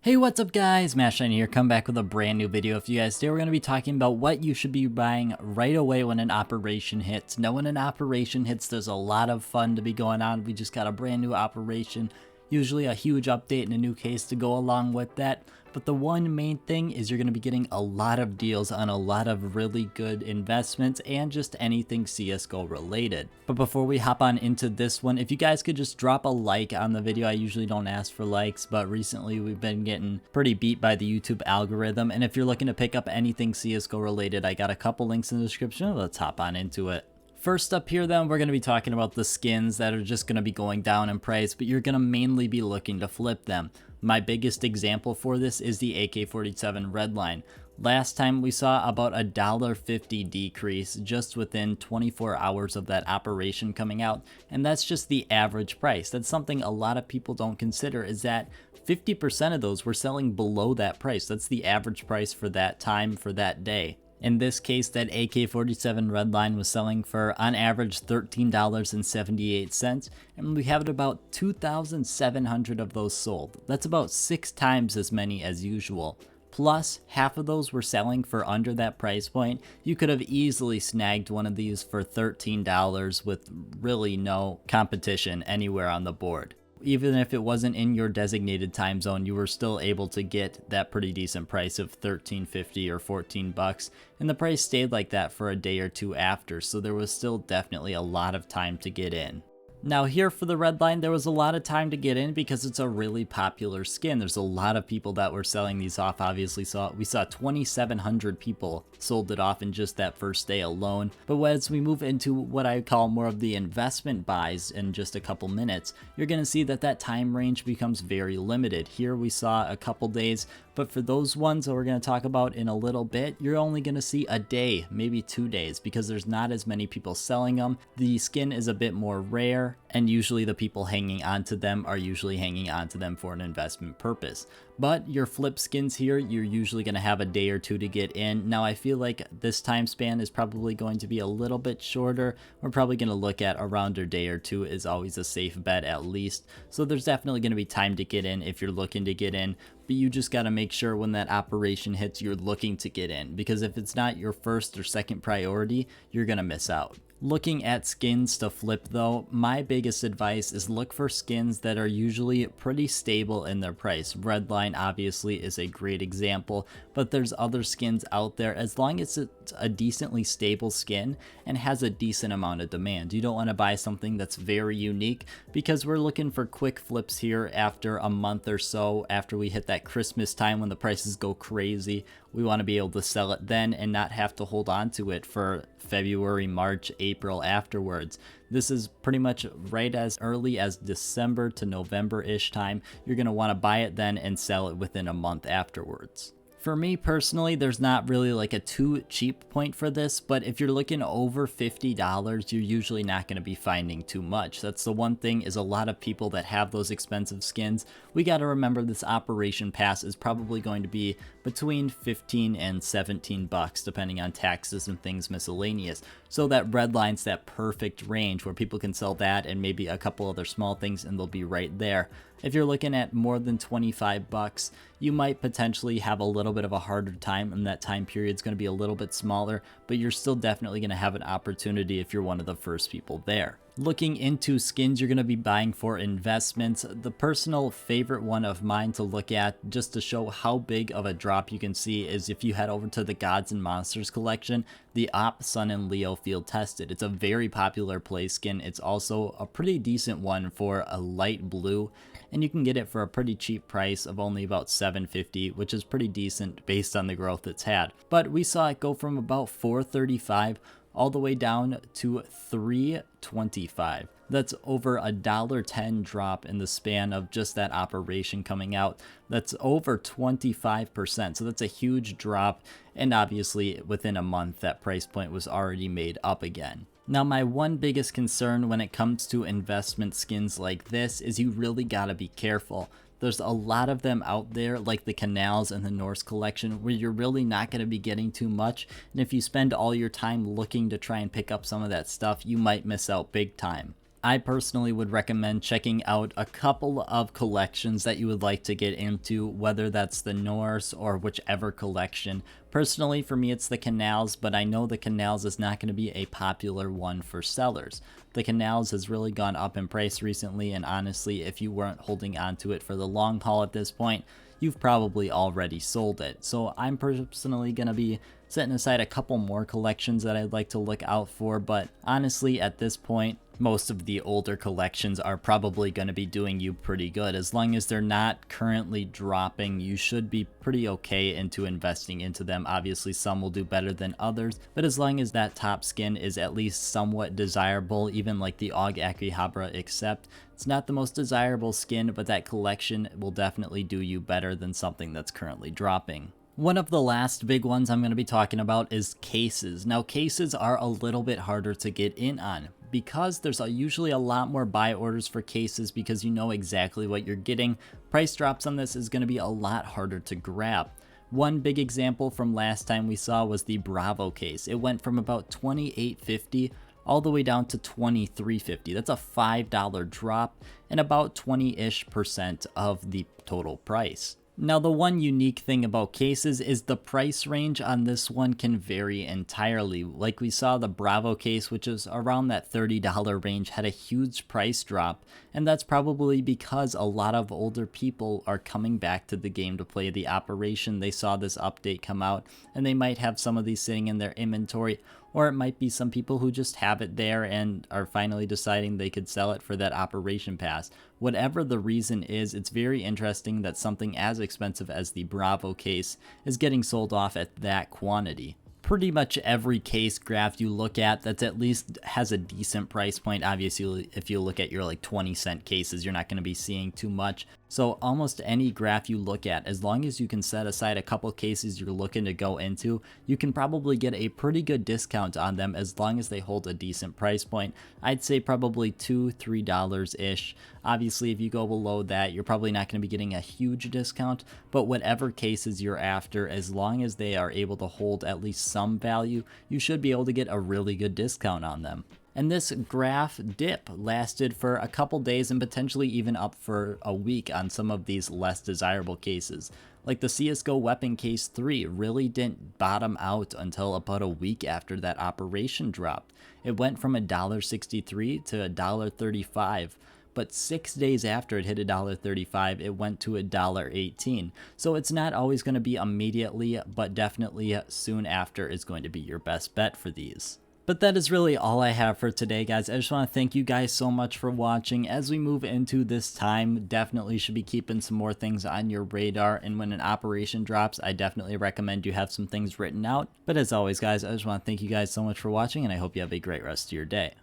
Hey, what's up guys, Mashine here, come back with a brand new video for you guys. Today we're going to be talking about what you should be buying right away when an operation hits. Now when an operation hits, there's a lot of fun to be going on. We just got a brand new operation, usually a huge update and a new case to go along with that. But the one main thing is you're going to be getting a lot of deals on a lot of really good investments and just anything CSGO related. But before we hop on into this one, if you guys could just drop a like on the video. I usually don't ask for likes, but recently we've been getting pretty beat by the YouTube algorithm. And if you're looking to pick up anything CSGO related, I got a couple links in the description. Let's hop on into it. First up here then, we're going to be talking about the skins that are just going to be going down in price, but you're going to mainly be looking to flip them. My biggest example for this is the AK-47 Redline. Last time we saw about a $1.50 decrease just within 24 hours of that operation coming out, and that's just the average price. That's something a lot of people don't consider, is that 50% of those were selling below that price. That's the average price for that time, for that day. In this case, that AK-47 Redline was selling for, on average, $13.78, and we have about 2,700 of those sold. That's about 6 times as many as usual. Plus, half of those were selling for under that price point. You could have easily snagged one of these for $13 with really no competition anywhere on the board. Even if it wasn't in your designated time zone, you were still able to get that pretty decent price of $13.50 or $14, and the price stayed like that for a day or two after, so there was still definitely a lot of time to get in. Now here for the Redline, there was a lot of time to get in because it's a really popular skin. There's a lot of people that were selling these off. Obviously, we saw 2,700 people sold it off in just that first day alone. But as we move into what I call more of the investment buys in just a couple minutes, you're going to see that that time range becomes very limited. Here we saw a couple days, but for those ones that we're going to talk about in a little bit, you're only going to see a day, maybe 2 days, because there's not as many people selling them. The skin is a bit more rare, and usually the people hanging on to them are usually hanging on to them for an investment purpose. But your flip skins here, you're usually going to have a day or two to get in. Now I feel like this time span is probably going to be a little bit shorter. We're probably going to look at around a day or two is always a safe bet at least. So there's definitely going to be time to get in if you're looking to get in. But you just got to make sure when that operation hits, you're looking to get in. Because if it's not your first or second priority, you're going to miss out. Looking at skins to flip though, my biggest advice is look for skins that are usually pretty stable in their price. Redline obviously is a great example, but there's other skins out there. As long as it's a decently stable skin and has a decent amount of demand. You don't want to buy something that's very unique, because we're looking for quick flips here after a month or so, after we hit that Christmas time when the prices go crazy. We want to be able to sell it then and not have to hold on to it for February, March, April afterwards. This is pretty much right as early as December to November-ish time. You're going to want to buy it then and sell it within a month afterwards. For me personally, there's not really like a too cheap point for this, but if you're looking over $50, you're usually not going to be finding too much. That's the one thing, is a lot of people that have those expensive skins, we got to remember this operation pass is probably going to be between 15 and 17 bucks, depending on taxes and things miscellaneous. So that Redline's that perfect range where people can sell that and maybe a couple other small things and they'll be right there. If you're looking at more than 25 bucks, you might potentially have a little bit of a harder time, and that time period is going to be a little bit smaller, but you're still definitely going to have an opportunity if you're one of the first people there. Looking into skins you're going to be buying for investments, the personal favorite one of mine to look at just to show how big of a drop you can see is if you head over to the Gods and Monsters collection, the Op, Sun, and Leo Field Tested. It's a very popular play skin. It's also a pretty decent one for a light blue, and you can get it for a pretty cheap price of only about $7.50, which is pretty decent based on the growth it's had. But we saw it go from about $4.35 all the way down to $3.25. That's over a $1.10 drop in the span of just that operation coming out. That's over 25%, so that's a huge drop, and obviously within a month that price point was already made up again. Now my one biggest concern when it comes to investment skins like this is you really gotta be careful. There's a lot of them out there, like the Canals and the Norse collection, where you're really not going to be getting too much, and if you spend all your time looking to try and pick up some of that stuff, you might miss out big time. I personally would recommend checking out a couple of collections that you would like to get into, whether that's the Norse or whichever collection. Personally, for me, it's the Canals, but I know the Canals is not going to be a popular one for sellers. The Canals has really gone up in price recently, and honestly, if you weren't holding on to it for the long haul at this point, you've probably already sold it. So I'm personally going to be setting aside a couple more collections that I'd like to look out for, but honestly, at this point, most of the older collections are probably going to be doing you pretty good. As long as they're not currently dropping, you should be pretty okay into investing into them. Obviously, some will do better than others, but as long as that top skin is at least somewhat desirable, even like the Og Akihabara, except it's not the most desirable skin, but that collection will definitely do you better than something that's currently dropping. One of the last big ones I'm going to be talking about is cases. Now, cases are a little bit harder to get in on because there's usually a lot more buy orders for cases because you know exactly what you're getting. Price drops on this is going to be a lot harder to grab. One big example from last time we saw was the Bravo case. It went from about $28.50 all the way down to $23.50. That's a $5 drop and about 20-ish% of the total price. Now, the one unique thing about cases is the price range on this one can vary entirely. Like we saw the Bravo case, which is around that $30 range, had a huge price drop, and that's probably because a lot of older people are coming back to the game to play the Operation. They saw this update come out, and they might have some of these sitting in their inventory, or it might be some people who just have it there and are finally deciding they could sell it for that Operation Pass. Whatever the reason is, it's very interesting that something as expensive as the Bravo case is getting sold off at that quantity. Pretty much every case graph you look at that's at least has a decent price point. Obviously, if you look at your like 20-cent cases, you're not going to be seeing too much. So almost any graph you look at, as long as you can set aside a couple cases you're looking to go into, you can probably get a pretty good discount on them as long as they hold a decent price point. I'd say probably $2-3-ish. Obviously, if you go below that, you're probably not going to be getting a huge discount, but whatever cases you're after, as long as they are able to hold at least some value, you should be able to get a really good discount on them. And this graph dip lasted for a couple days and potentially even up for a week on some of these less desirable cases. Like the CSGO Weapon Case 3 really didn't bottom out until about a week after that Operation dropped. It went from $1.63 to $1.35. But 6 days after it hit $1.35, it went to $1.18. So it's not always going to be immediately, but definitely soon after is going to be your best bet for these. But that is really all I have for today, guys. I just want to thank you guys so much for watching. As we move into this time, definitely should be keeping some more things on your radar. And when an operation drops, I definitely recommend you have some things written out. But as always, guys, I just want to thank you guys so much for watching, and I hope you have a great rest of your day.